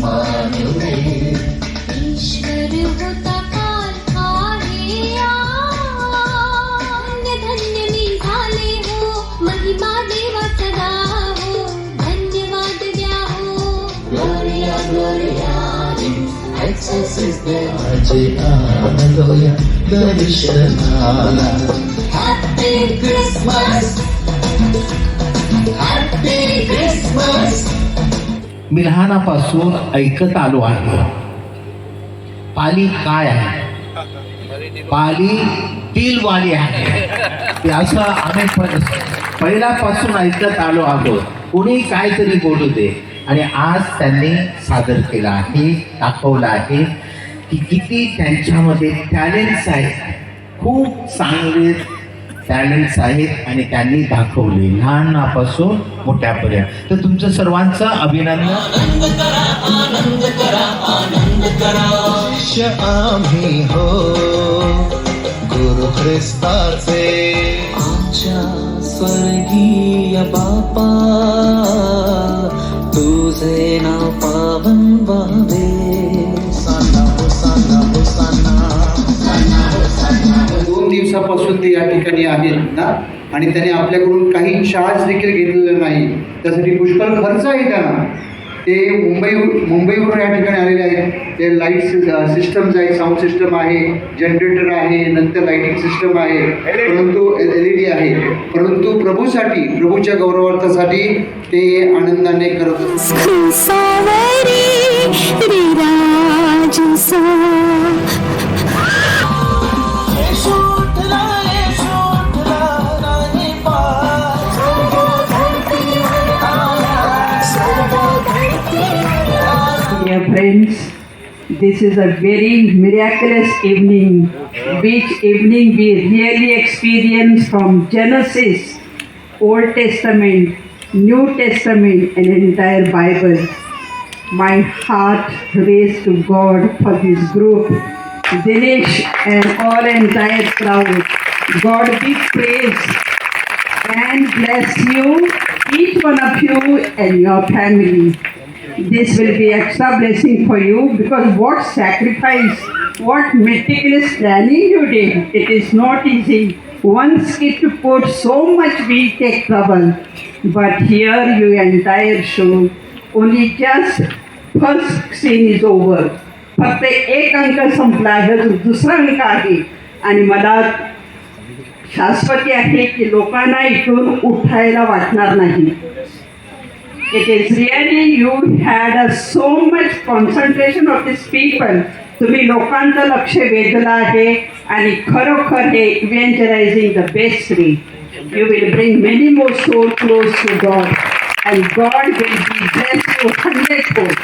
मानू रे. ईश्वर होता काल आहे आज, धन्य मी झाले हो, महिमा देवाचा गाहो, धन्यवाद द्या हो. Gloria, Gloria, in excelsis Deo. माझे आनंद होया दर्शनाला. Happy Christmas, Happy Christmas. मी लहानापासून ऐकत आलो आहे, पाली काय आहे, पाली तिलवाली आहे. ते असं आम्ही पहिल्यापासून ऐकत आलो आहोत. कुणी काहीतरी बोलू दे, आणि आज त्यांनी सादर केलं आहे, दाखवलं आहे की किती त्यांच्यामध्ये टॅलेंट्स आहेत. खूप चांगले टॅलेंट्स आहेत आणि त्यांनी दाखवले लहानापासून मोठ्यापर्यंत. तर तुमचं सर्वांचं अभिनंदन. शिष्य आम्ही हो गुरु ख्रिस्ताचे. आमच्या स्वर्गीय बापा, तुझे नाव पावन व्हावे. होसाना, होसाना, होसाना. 2 दिवसापासून ते या ठिकाणी आहेत ना, आणि त्याने आपल्याकडून काही चार्ज देखील घेतलेला नाही. त्यासाठी पुष्कळ खर्च आहे त्यांना. ते मुंबईवरून या ठिकाणी आलेले आहेत. ते लाईट सिस्टम्स आहे, साऊंड सिस्टम आहे, जनरेटर आहे, नंतर लाईटिंग सिस्टम आहे, परंतु LED आहे. परंतु प्रभूसाठी, प्रभूच्या गौरवार्थासाठी ते आनंदाने करत Dear friends, this is a very miraculous evening, which evening we really experience from Genesis, Old Testament, New Testament, and entire Bible. My heart raised to God for this group, Dinesh and all entire crowd. God be praised and bless you, each one of you and your family. This will be extra blessing for you, because what sacrifice, what meticulous planning you did. It is not easy. One skit to put so much we take trouble, but here you entire show, only just first scene is over. फक्त एक अंक संपला आहे, दुसरा अंक आहे. आणि मला शाश्वती आहे की लोकांना इथून उठायला वाटणार नाही. It is really, you had so much concentration of these people. तुम्ही लोकांचं लक्ष वेधलं आहे आणि खरोखर हे evangelizing the best way. You will bring many more souls close to God, and God will be blessed you 100-fold.